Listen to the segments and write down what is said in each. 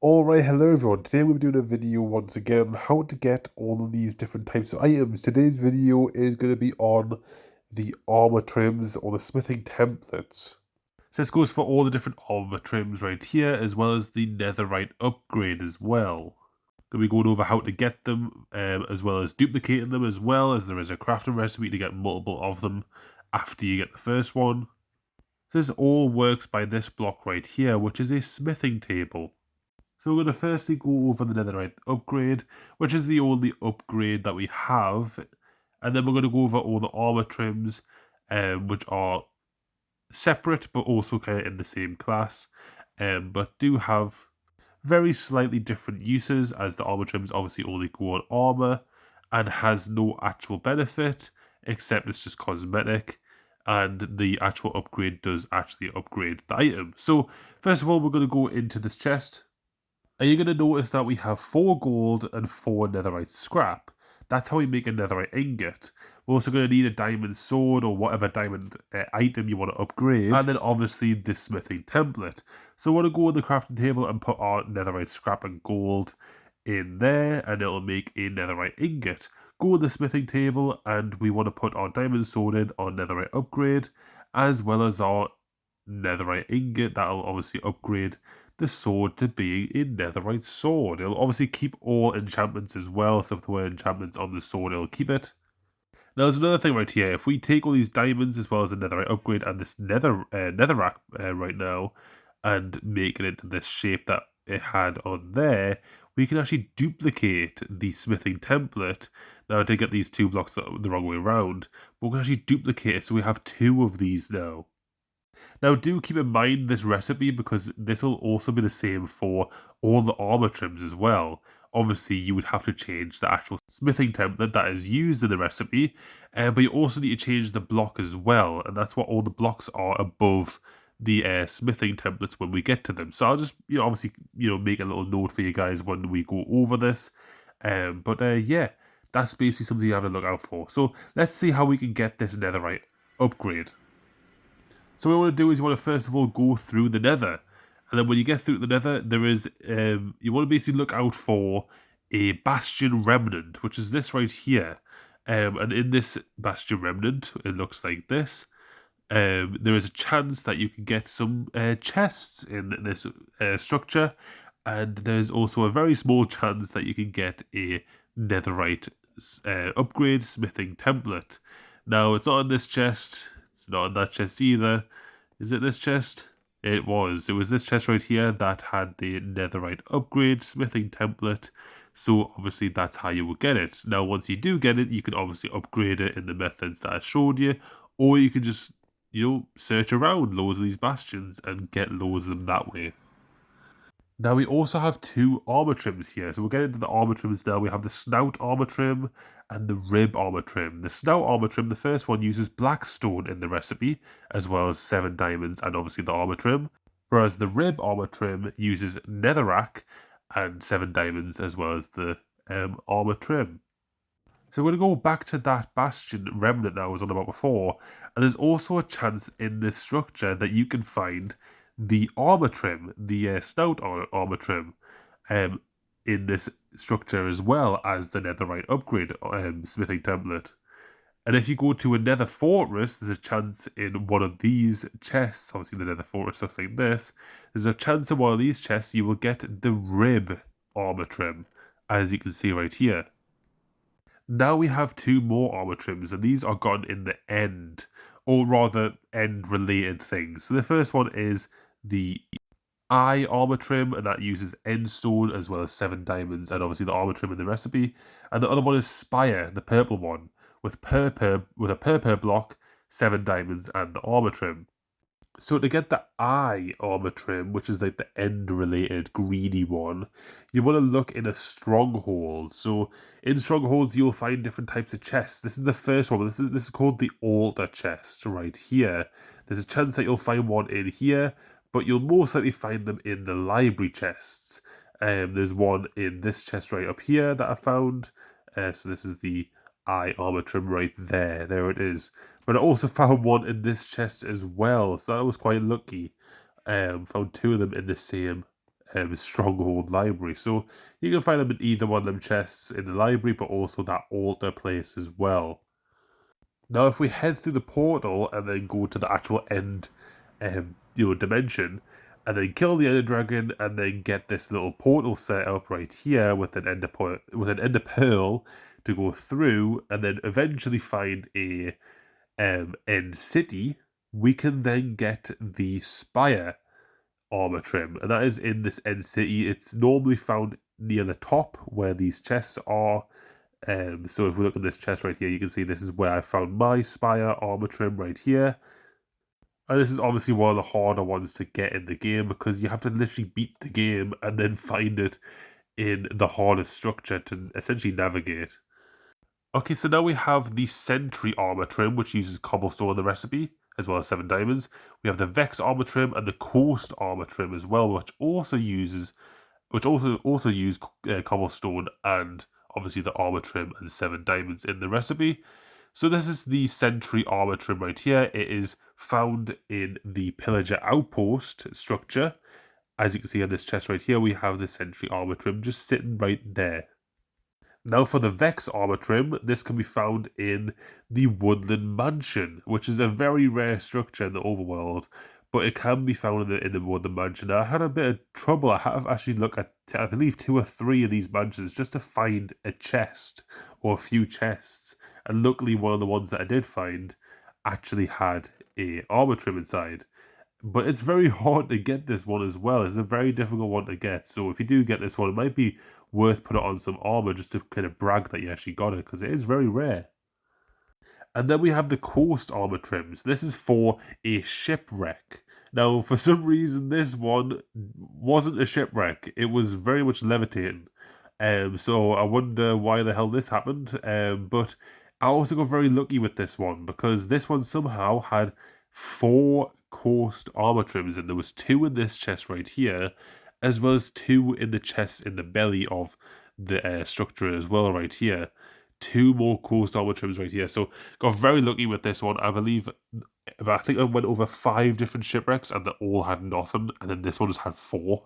Alright, hello everyone. Today we're doing a video once again on how to get all of these different types of items. Today's video is going to be on the armor trims or the smithing templates. So this goes for all the different armor trims right here, as well as the Netherite upgrade as well. Going to be going over how to get them, as well as duplicating them, as well as there is a crafting recipe to get multiple of them after you get the first one. So this all works by this block right here, which is a smithing table. So we're going to firstly go over the Netherite upgrade, which is the only upgrade that we have. And then we're going to go over all the armor trims, which are separate but also kind of in the same class, but do have very slightly different uses, as the armor trims obviously only go on armor and has no actual benefit, except it's just cosmetic. And the actual upgrade does actually upgrade the item. So first of all, we're going to go into this chest. And you're going to notice that we have 4 gold and 4 netherite scrap. That's how we make a netherite ingot. We're also going to need a diamond sword or whatever diamond item you want to upgrade. And then obviously this smithing template. So we're going to go on the crafting table and put our netherite scrap and gold in there, and it'll make a netherite ingot. Go on the smithing table and we want to put our diamond sword in, our netherite upgrade, as well as our netherite ingot. That'll obviously upgrade the sword to being a netherite sword. It'll obviously keep all enchantments as well, so if there were enchantments on the sword, it'll keep it. Now there's another thing right here. If we take all these diamonds as well as the netherite upgrade and this netherrack right now, and make it into this shape that it had on there, we can actually duplicate the smithing template. Now I did get these 2 blocks the wrong way around, but we can actually duplicate it, so we have 2 of these now. Now do keep in mind this recipe, because this will also be the same for all the armor trims as well. Obviously you would have to change the actual smithing template that is used in the recipe, but you also need to change the block as well, and that's what all the blocks are above the smithing templates when we get to them. So I'll just obviously make a little note for you guys when we go over this, but yeah, that's basically something you have to look out for. So let's see how we can get this netherite upgrade. So what you want to do is you want to first of all go through the nether. And then when you get through the nether, there is, you want to basically look out for a bastion remnant, which is this right here. And in this bastion remnant, it looks like this. There is a chance that you can get some chests in this structure. And there's also a very small chance that you can get a netherite upgrade smithing template. Now, it's not in this chest. It's not in that chest either. Is it this chest? It was. It was this chest right here that had the netherite upgrade smithing template. So obviously that's how you will get it. Now once you do get it, you can obviously upgrade it in the methods that I showed you. Or you can just, search around loads of these bastions and get loads of them that way. Now we also have 2 armor trims here, so we'll get into the armor trims now. We have the snout armor trim and the rib armor trim. The snout armor trim, the first one, uses blackstone in the recipe, as well as 7 diamonds and obviously the armor trim. Whereas the rib armor trim uses netherrack and 7 diamonds, as well as the armor trim. So we're going to go back to that bastion remnant that I was on about before, and there's also a chance in this structure that you can find the armor trim, the snout armor trim, in this structure, as well as the netherite upgrade smithing template. And if you go to a nether fortress, there's a chance in one of these chests, obviously the nether fortress looks like this, there's a chance in one of these chests you will get the rib armor trim, as you can see right here. Now we have 2 more armor trims, and these are gone in the end, or rather end-related things. So the first one is the eye armor trim, and that uses endstone as well as 7 diamonds, and obviously the armor trim in the recipe. And the other one is Spire, the purple one, with a purple block, 7 diamonds, and the armor trim. So to get the eye armor trim, which is like the end-related greedy one, you want to look in a stronghold. So in strongholds, you'll find different types of chests. This is the first one. This is called the altar chest right here. There's a chance that you'll find one in here, but you'll most likely find them in the library chests. There's one in this chest right up here that I found. So this is the eye armor trim right there. There it is. But I also found one in this chest as well, so that was quite lucky. Found 2 of them in the same stronghold library. So you can find them in either one of them chests in the library, but also that altar place as well. Now, if we head through the portal and then go to the actual end, dimension, and then kill the Ender Dragon, and then get this little portal set up right here with an Ender Pearl to go through, and then eventually find a end city, we can then get the Spire armor trim, and that is in this end city. It's normally found near the top where these chests are. So if we look at this chest right here, you can see this is where I found my Spire armor trim right here. And this is obviously one of the harder ones to get in the game because you have to literally beat the game and then find it in the hardest structure to essentially navigate. Okay, so now we have the Sentry armor trim, which uses cobblestone in the recipe, as well as 7 diamonds. We have the Vex armor trim and the Coast armor trim as well, which also use cobblestone and obviously the armor trim and 7 diamonds in the recipe. So this is the Sentry armor trim right here. It is found in the Pillager Outpost structure. As you can see on this chest right here, we have the Sentry armor trim just sitting right there. Now for the Vex armor trim, this can be found in the Woodland Mansion, which is a very rare structure in the overworld, but it can be found in the Woodland Mansion. Now, I had a bit of trouble. I have actually looked at, I believe, 2 or 3 of these mansions just to find a chest or a few chests, and luckily one of the ones that I did find actually had a armor trim inside. But it's very hard to get this one as well. It's a very difficult one to get. So if you do get this one, it might be worth putting on some armor just to kind of brag that you actually got it, because it is very rare. And then we have the Coast armor trims. This is for a shipwreck. Now, for some reason, this one wasn't a shipwreck. It was very much levitating. So I wonder why the hell this happened. But I also got very lucky with this one because this one somehow had 4 Coast armor trims, and there was 2 in this chest right here, as well as 2 in the chest in the belly of the structure as well right here. 2 more Coast armor trims right here. So got very lucky with this one. I think I went over 5 different shipwrecks and they all had nothing, and then this one just had 4.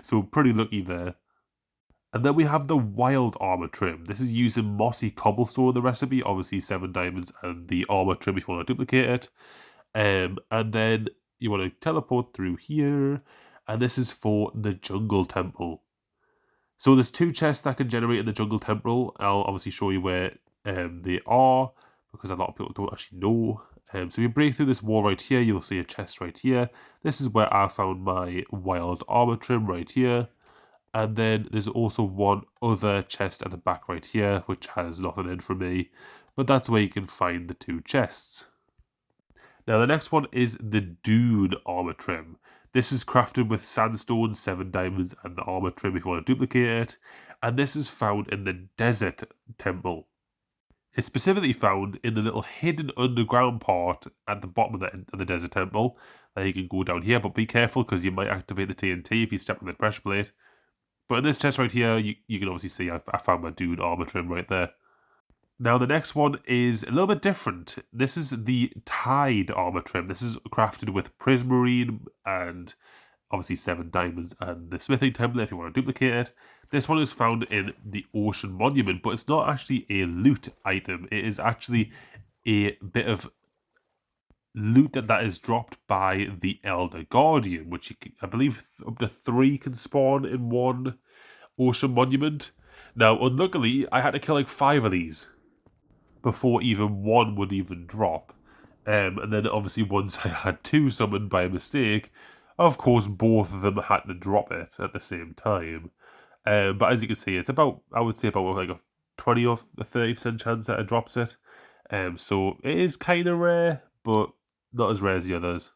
So pretty lucky there. And then we have the Wild armor trim. This is using mossy cobblestone in the recipe, obviously 7 diamonds and the armor trim if you want to duplicate it. And then you want to teleport through here, and this is for the Jungle Temple. So there's 2 chests that can generate in the Jungle Temple. I'll obviously show you where they are, because a lot of people don't actually know. So if you break through this wall right here, you'll see a chest right here. This is where I found my Wild armor trim right here. And then there's also one other chest at the back right here, which has nothing in for me. But that's where you can find the 2 chests. Now the next one is the Dune armor trim. This is crafted with sandstone, 7 diamonds, and the armor trim if you want to duplicate it. And this is found in the Desert Temple. It's specifically found in the little hidden underground part at the bottom of the Desert Temple. Now you can go down here, but be careful because you might activate the TNT if you step on the pressure plate. But in this chest right here, you can obviously see I found my Dune armor trim right there. Now the next one is a little bit different. This is the Tide armor trim. This is crafted with prismarine and obviously 7 diamonds and the smithing template if you want to duplicate it. This one is found in the Ocean Monument, but it's not actually a loot item. It is actually a bit of loot that is dropped by the Elder Guardian, which I believe up to 3 can spawn in one Ocean Monument. Now, unluckily, I had to kill like 5 of these before even one would even drop. And then obviously once I had 2 summoned by mistake, of course both of them had to drop it at the same time. But as you can see, it's about, I would say about like a 20 or 30% chance that it drops it. So it is kind of rare, but not as rare as the others.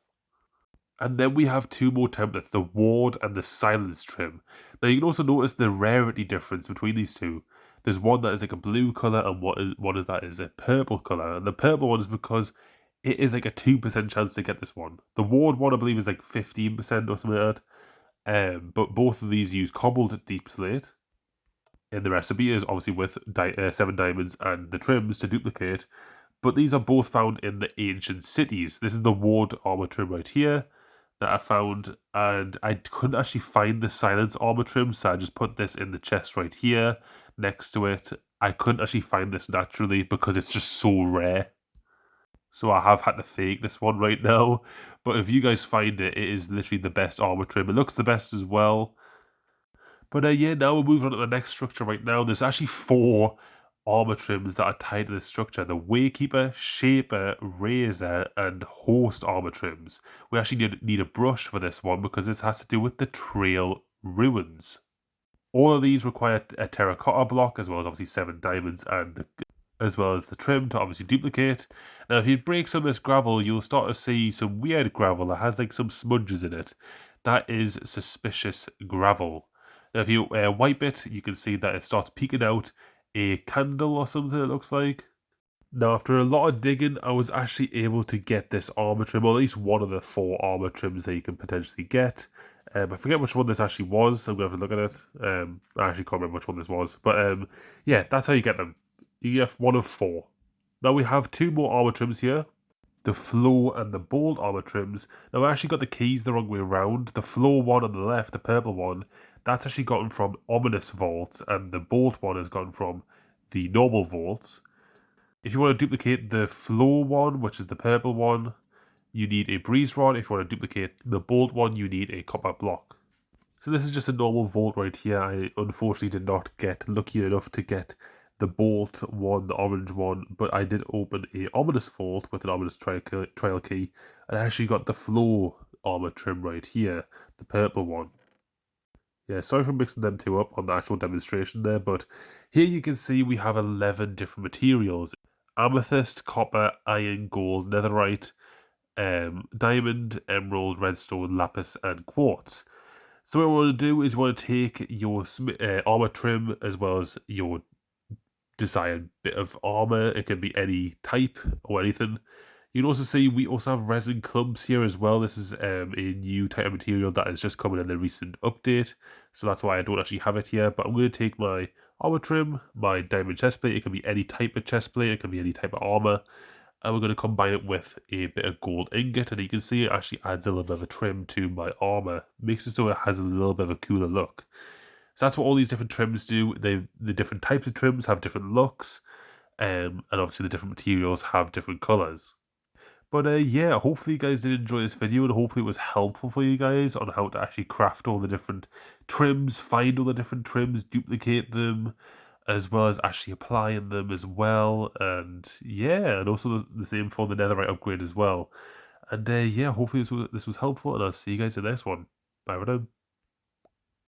And then we have 2 more templates, the Ward and the Silence trim. Now you can also notice the rarity difference between these 2. There's one that is like a blue colour and one of that is a purple colour. And the purple one is because it is like a 2% chance to get this one. The Ward one I believe is like 15% or something like that. But both of these use cobbled deep slate. And the recipe is obviously with 7 diamonds and the trims to duplicate. But these are both found in the ancient cities. This is the Ward armor trim right here. that I found, and I couldn't actually find the silence armor trim, so I just put this in the chest right here next to it. I couldn't actually find this naturally because it's just so rare. So I have had to fake this one right now. But if you guys find it, it is literally the best armor trim. It looks the best as well. But yeah, now we're moving on to the next structure right now. There's actually 4 armor trims that are tied to this structure. The Waykeeper, Shaper, Razor, and Host armor trims. We actually need a brush for this one because this has to do with the trail ruins. All of these require a terracotta block, as well as obviously 7 diamonds, and as well as the trim to obviously duplicate. Now, if you break some of this gravel, you'll start to see some weird gravel that has like some smudges in it. That is suspicious gravel. Now, if you wipe it, you can see that it starts peeking out a candle or something, it looks like. Now, after a lot of digging, I was actually able to get this armor trim, or at least one of the 4 armor trims that you can potentially get. I forget which one this actually was. I'm going to have to look at it. I actually can't remember which one this was. But yeah, that's how you get them. You get one of 4. Now we have 2 more armor trims here. The flow and the bold armor trims. Now I actually got the keys the wrong way around. The flow one on the left, the purple one, that's actually gotten from ominous vaults, and the bold one has gotten from the normal vaults. If you want to duplicate the flow one, which is the purple one, you need a breeze rod. If you want to duplicate the bold one, you need a copper block. So this is just a normal vault right here. I unfortunately did not get lucky enough to get the bolt one, the orange one, but I did open a ominous vault with an ominous trail key, and I actually got the flow armor trim right here, the purple one. Yeah, sorry for mixing them 2 up on the actual demonstration there, but here you can see we have 11 different materials. Amethyst, copper, iron, gold, netherite, diamond, emerald, redstone, lapis, and quartz. So what we want to do is you want to take your armor trim as well as your desired bit of armor. It can be any type or anything. You can also see we also have resin clumps here as well. This is a new type of material that is just coming in the recent update. So that's why I don't actually have it here. But I'm going to take my armor trim, my diamond chestplate. It can be any type of chestplate. It can be any type of armor. And we're going to combine it with a bit of gold ingot. And you can see it actually adds a little bit of a trim to my armor. Makes it so it has a little bit of a cooler look. So that's what all these different trims do. The different types of trims have different looks. And obviously the different materials have different colours. But yeah, hopefully you guys did enjoy this video, and hopefully it was helpful for you guys on how to actually craft all the different trims, find all the different trims, duplicate them, as well as actually applying them as well. And yeah, and also the same for the Netherite upgrade as well. And yeah, hopefully this was helpful, and I'll see you guys in the next one. Bye for now.